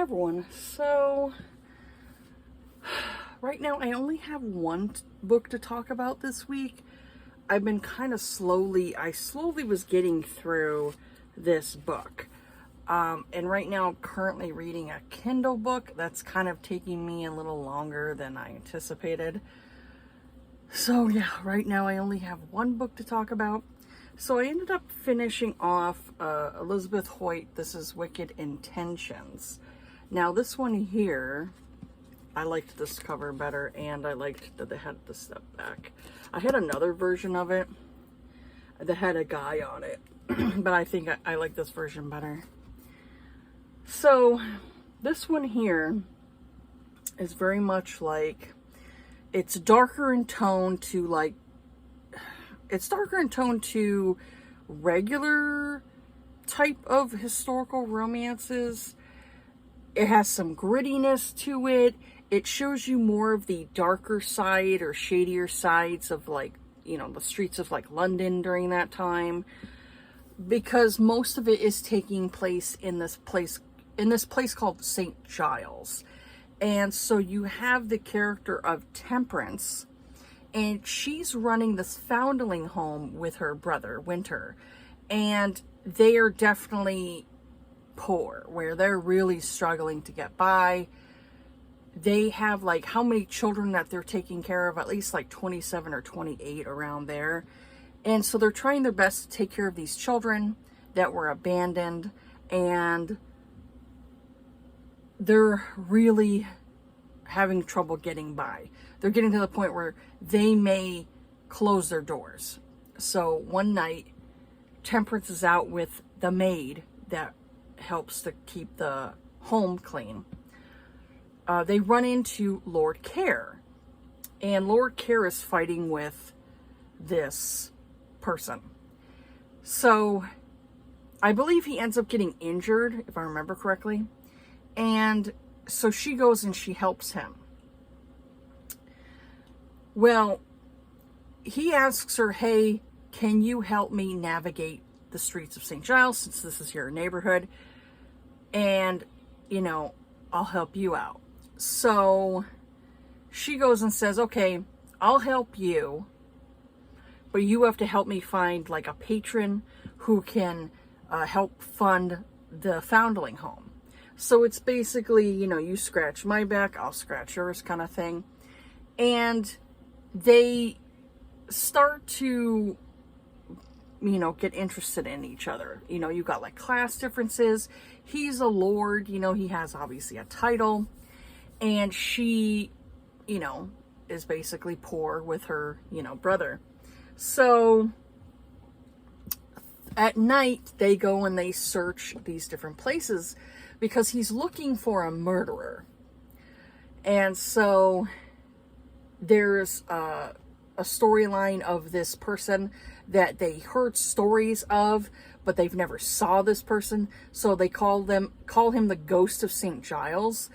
Hi everyone. So right now I only have one book to talk about this week. I've been kind of I slowly was getting through this book. And right now I'm currently reading a Kindle book that's kind of taking me a little longer than I anticipated. So yeah, right now I only have one book to talk about. So I ended up finishing off Elizabeth Hoyt, This Is Wicked Intentions. Now this one here, I liked this cover better, and I liked that they had the step back. I had another version of it that had a guy on it, but I think I like this version better. So this one here is very much like, it's darker in tone to regular type of historical romances. It has some grittiness to it. It shows you more of the darker side or shadier sides of, like, you know, the streets of like London during that time, because most of it is taking place in this place called St. Giles. And so you have the character of Temperance, and she's running this foundling home with her brother, Winter. And they are definitely poor, where they're really struggling to get by. They have, like, how many children that they're taking care of? At least like 27 or 28 around there. And so they're trying their best to take care of these children that were abandoned. And they're really having trouble getting by. They're getting to the point where they may close their doors. So one night, Temperance is out with the maid that helps to keep the home clean. They run into Lord Care, and Lord Care is fighting with this person. So I believe he ends up getting injured, if I remember correctly. And so she goes and she helps him. Well, he asks her, hey, can you help me navigate the streets of St. Giles, since this is your neighborhood? And, you know, I'll help you out. So she goes and says, okay, I'll help you, but you have to help me find like a patron who can help fund the foundling home. So it's basically, you know, you scratch my back, I'll scratch yours kind of thing. And they start to, you know, get interested in each other. You know, you got like class differences. He's a lord, you know, he has obviously a title. And she, you know, is basically poor with her, you know, brother. So at night, they go and they search these different places because he's looking for a murderer. And so there's a storyline of this person that they heard stories of, but they've never saw this person. So they call him the Ghost of St. Giles.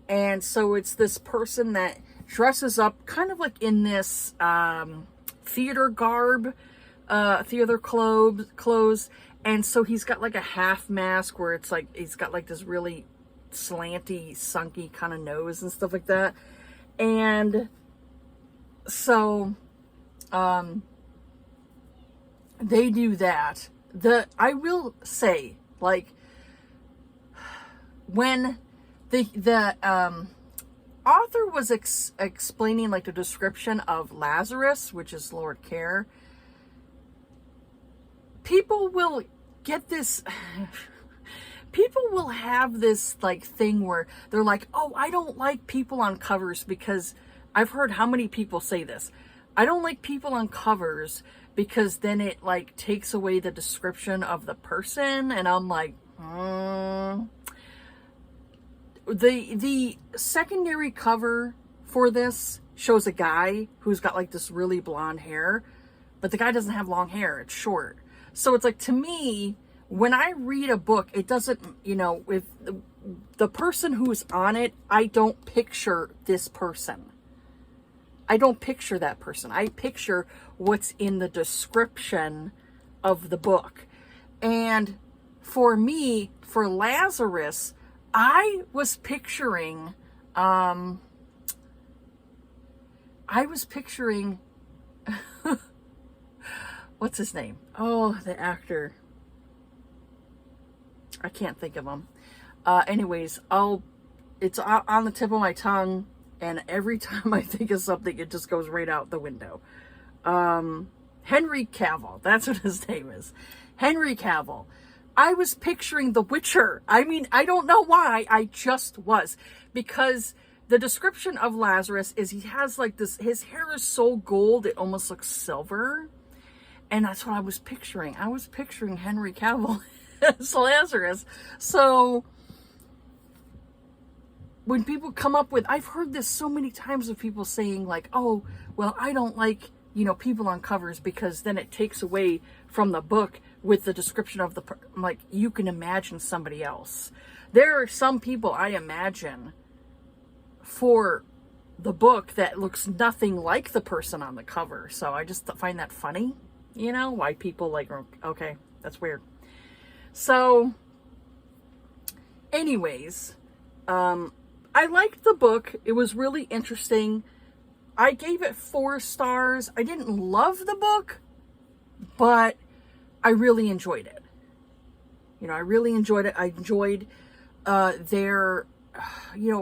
And so it's this person that dresses up kind of like in this theater garb, theater clothes. And so he's got like a half mask where it's like, he's got like this really slanty, sunky kind of nose and stuff like that. And so they do that. I will say, like, when the author was explaining like the description of Lazarus, which is Lord Care, people will get this people will have this like thing where they're like, oh, I don't like people on covers, because I've heard how many people say this. I don't like people on covers because then it like takes away the description of the person. And I'm like, The secondary cover for this shows a guy who's got like this really blonde hair, but the guy doesn't have long hair, it's short. So it's like, to me, when I read a book, it doesn't, you know, with the person who's on it, I don't picture this person. I don't picture that person. I picture what's in the description of the book. And for me, for Lazarus, I was picturing, what's his name? Oh, the actor. I can't think of him. Anyways, it's on the tip of my tongue, and every time I think of something, it just goes right out the window. Henry Cavill, that's what his name is. Henry Cavill. I was picturing The Witcher. I mean, I don't know why, I just was. Because the description of Lazarus is he has like this, his hair is so gold, it almost looks silver. And that's what I was picturing. I was picturing Henry Cavill as Lazarus. So when people come up with, I've heard this so many times of people saying like, oh, well, I don't like, people on covers because then it takes away from the book with the description of like, you can imagine somebody else. There are some people I imagine for the book that looks nothing like the person on the cover. So I just find that funny, why people like, okay, that's weird. So anyways, I liked the book. It was really interesting. I gave it 4 stars. I didn't love the book, but I really enjoyed it. I really enjoyed it. I enjoyed their,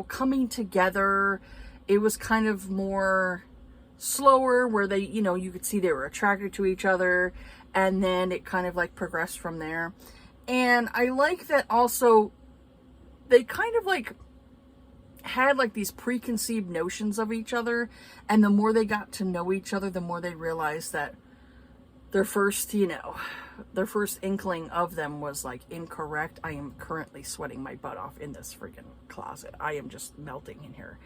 coming together. It was kind of more slower where they, you could see they were attracted to each other, and then it kind of like progressed from there. And I like that also they kind of like had like these preconceived notions of each other, and the more they got to know each other, the more they realized that their first inkling of them was like incorrect. I am currently sweating my butt off in this freaking closet. I am just melting in here.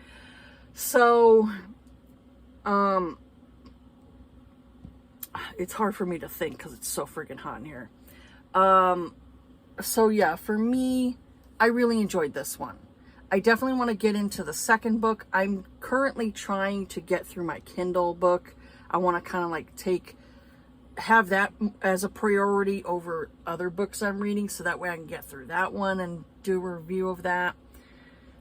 So it's hard for me to think because it's so freaking hot in here. So yeah, for me, I really enjoyed this one. I definitely want to get into the second book. I'm currently trying to get through my Kindle book. I want to kind of like have that as a priority over other books I'm reading, so that way I can get through that one and do a review of that.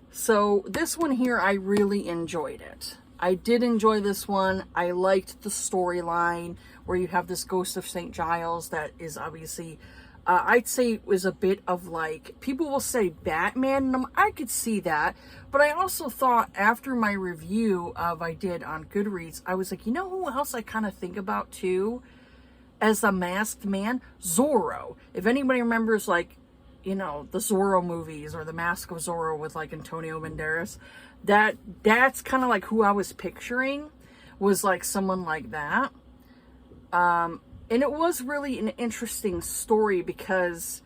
So this one here, I really enjoyed it. I did enjoy this one. I liked the storyline where you have this ghost of St. Giles that is obviously, I'd say it was a bit of like, people will say Batman, and I could see that, but I also thought after my review I did on Goodreads, I was like, who else I kind of think about too as a masked man? Zorro. If anybody remembers like, the Zorro movies or the Mask of Zorro with like Antonio Banderas, that's kind of like who I was picturing, was like someone like that. And it was really an interesting story because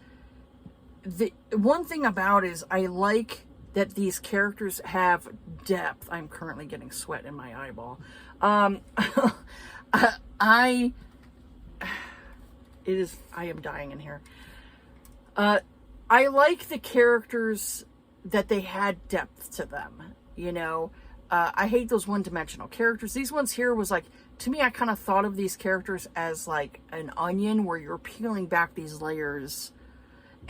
the one thing about it is I like that these characters have depth. I'm currently getting sweat in my eyeball. I am dying in here. I like the characters that they had depth to them, I hate those one-dimensional characters. These ones here was like, to me, I kind of thought of these characters as like an onion where you're peeling back these layers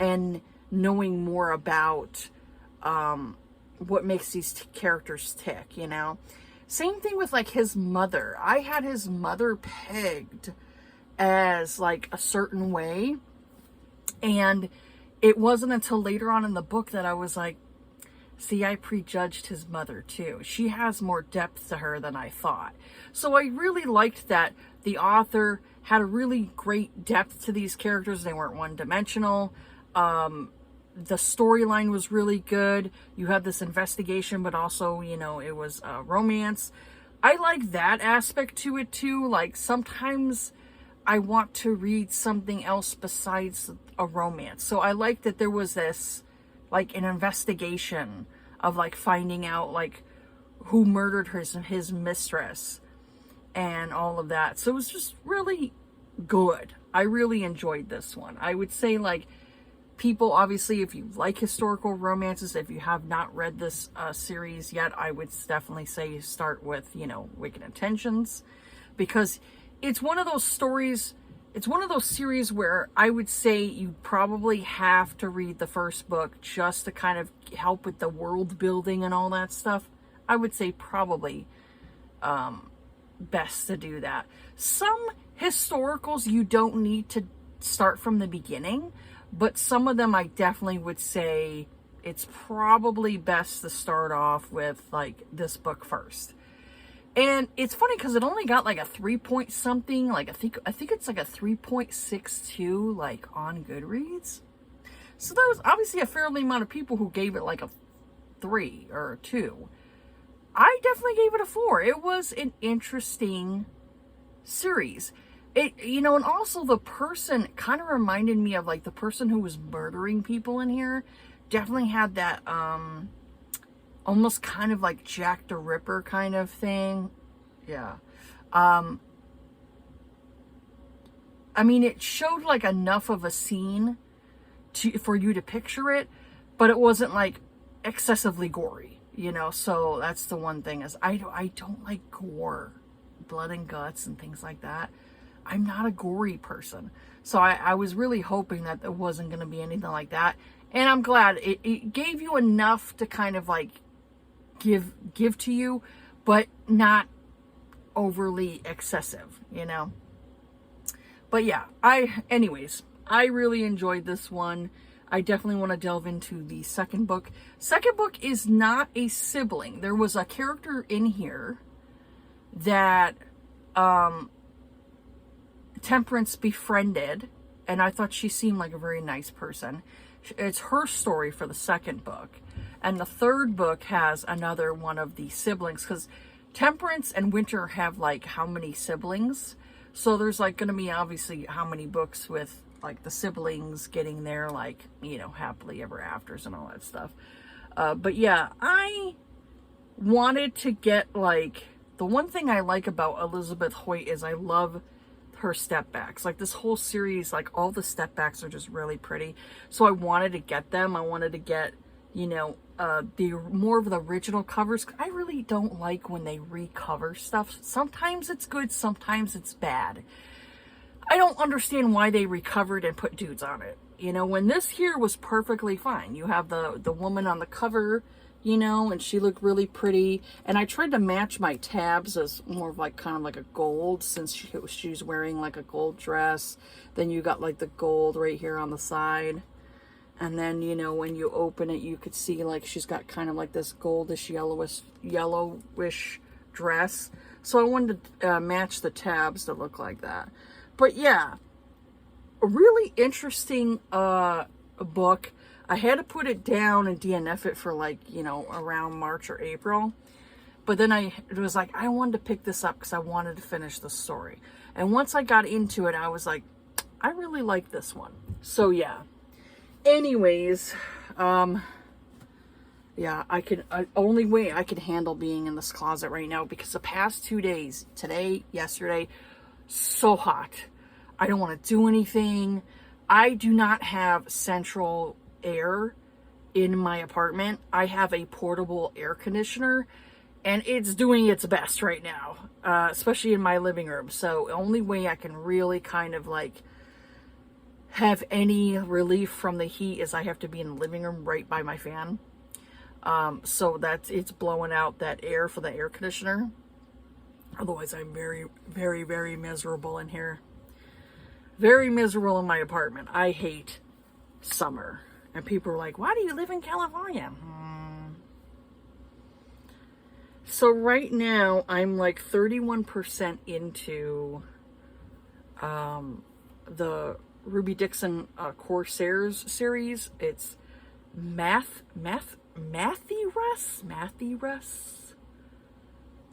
and knowing more about what makes these characters tick, Same thing with like his mother. I had his mother pegged as like a certain way, and it wasn't until later on in the book that I was like, see, I prejudged his mother too. She has more depth to her than I thought. So I really liked that the author had a really great depth to these characters. They weren't one-dimensional. The storyline was really good. You had this investigation, but also, it was romance. I like that aspect to it too. Like sometimes I want to read something else besides a romance. So I like that there was this, like an investigation of like finding out like who murdered his mistress and all of that. So it was just really good. I really enjoyed this one. I would say like people, obviously, if you like historical romances, if you have not read this series yet, I would definitely say start with, Wicked Intentions, because it's one of those stories it's one of those series where I would say you probably have to read the first book just to kind of help with the world building and all that stuff. I would say probably best to do that. Some historicals you don't need to start from the beginning, but some of them I definitely would say it's probably best to start off with like this book first. And it's funny because it only got like a 3 point something, like I think it's like a 3.62 like on Goodreads. So there was obviously a fairly amount of people who gave it like a 3 or a 2. I definitely gave it a 4. It was an interesting series. It, you know, and also the person kind of reminded me of like the person who was murdering people in here. Definitely had that almost kind of like Jack the Ripper kind of thing. Yeah. I mean, it showed like enough of a scene for you to picture it, but it wasn't like excessively gory, you know. So that's the one thing is I don't like gore, blood and guts and things like that. I'm not a gory person. So I was really hoping that there wasn't going to be anything like that. And I'm glad it gave you enough to kind of like give to you, but not overly excessive, you know. But yeah, anyways, I really enjoyed this one. I definitely want to delve into the second book. Second book is not a sibling. There was a character in here that Temperance befriended, and I thought she seemed like a very nice person. It's her story for the second book. And the third book has another one of the siblings, because Temperance and Winter have like how many siblings? So there's like going to be obviously how many books with like the siblings getting their like, you know, happily ever afters and all that stuff. But yeah, I wanted to get like, the one thing I like about Elizabeth Hoyt is I love her step backs. Like this whole series, like all the step backs are just really pretty. So I wanted to get them. I wanted to get, you know, the more of the original covers. I really don't like when they recover stuff. Sometimes it's good, sometimes it's bad. I don't understand why they recovered and put dudes on it. You know, when this here was perfectly fine. You have the woman on the cover, you know, and she looked really pretty. And I tried to match my tabs as more of like kind of like a gold, since she's wearing like a gold dress. Then you got like the gold right here on the side. And then, you know, when you open it, you could see like she's got kind of like this goldish yellowish dress. So I wanted to match the tabs to look like that. But yeah, a really interesting book. I had to put it down and DNF it for like, you know, around March or April. But then it was like, I wanted to pick this up because I wanted to finish the story. And once I got into it, I was like, I really like this one. So yeah. Anyways, yeah, only way I could handle being in this closet right now, because the past 2 days, today, yesterday, so hot. I don't want to do anything. I do not have central air in my apartment. I have a portable air conditioner, and it's doing its best right now, especially in my living room. So the only way I can really kind of like have any relief from the heat is I have to be in the living room right by my fan. So it's blowing out that air for the air conditioner. Otherwise, I'm very, very, very miserable in here. Very miserable in my apartment. I hate summer. And people are like, why do you live in California? So right now, I'm like 31% into the Ruby Dixon Corsairs series. It's Matthew Russ.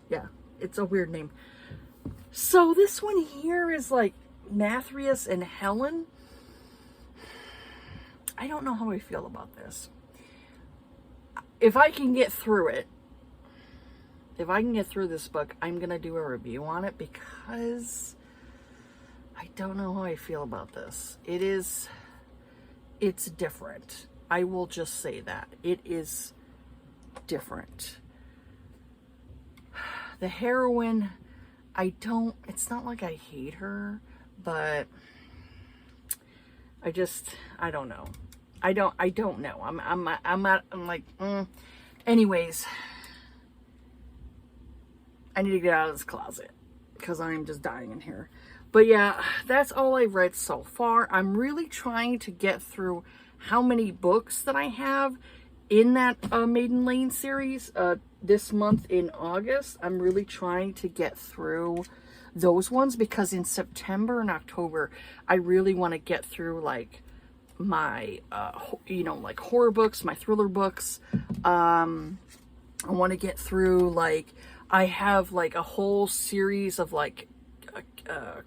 Yeah, it's a weird name. So this one here is like Mathrius and Helen. I don't know how I feel about this. If I can get through it, if I can get through this book, I'm going to do a review on it, because I don't know how I feel about this. It's different. I will just say that. It is different. The heroine, it's not like I hate her, but I don't know. I don't know. I'm like, anyways, I need to get out of this closet because I'm just dying in here. But yeah, that's all I've read so far. I'm really trying to get through how many books that I have in that Maiden Lane series this month in August. I'm really trying to get through those ones because in September and October, I really want to get through like my, like horror books, my thriller books. I want to get through like, I have like a whole series of like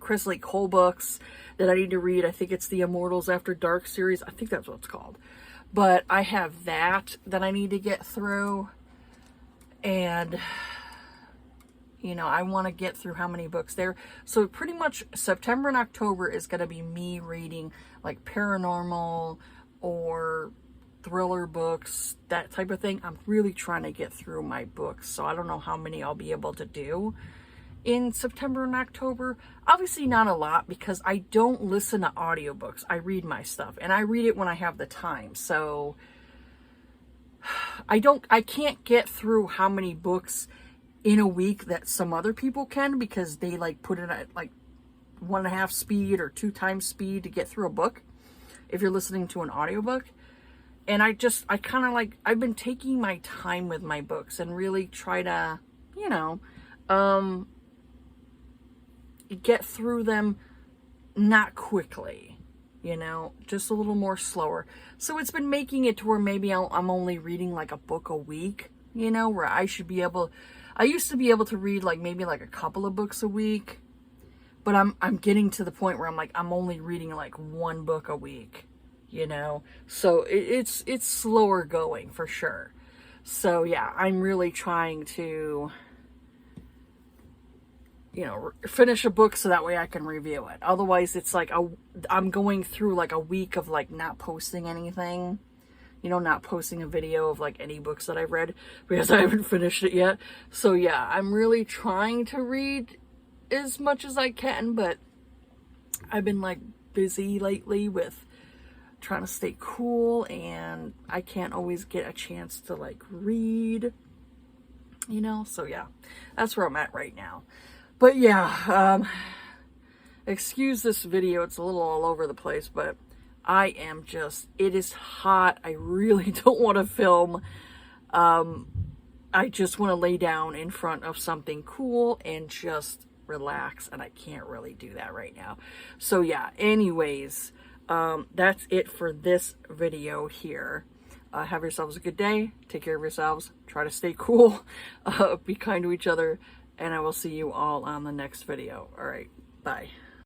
Kresley Cole books that I need to read. I think it's the Immortals After Dark series. I think that's what it's called. But I have that I need to get through. And, I want to get through how many books there. So pretty much September and October is going to be me reading like paranormal or thriller books, that type of thing. I'm really trying to get through my books. So I don't know how many I'll be able to do in September and October. Obviously not a lot because I don't listen to audiobooks. I read my stuff and I read it when I have the time. So I can't get through how many books in a week that some other people can because they like put it at like 1.5 speed or 2 times speed to get through a book if you're listening to an audiobook. And I kind of like, I've been taking my time with my books and really try to, get through them not quickly, just a little more slower. So it's been making it to where maybe I'm only reading like a book a week, where I used to be able to read like maybe like a couple of books a week, but I'm getting to the point where I'm like, I'm only reading like 1 book a week, so it's slower going for sure. So yeah, I'm really trying to, finish a book so that way I can review it. Otherwise, it's like I'm going through like a week of like not posting anything, not posting a video of like any books that I've read because I haven't finished it yet. So yeah, I'm really trying to read as much as I can, but I've been like busy lately with trying to stay cool and I can't always get a chance to like read, so yeah, that's where I'm at right now. But yeah, excuse this video, it's a little all over the place, but it is hot. I really don't want to film. I just want to lay down in front of something cool and just relax, and I can't really do that right now. So yeah, anyways, that's it for this video here. Have yourselves a good day. Take care of yourselves. Try to stay cool. Be kind to each other. And I will see you all on the next video. All right. Bye.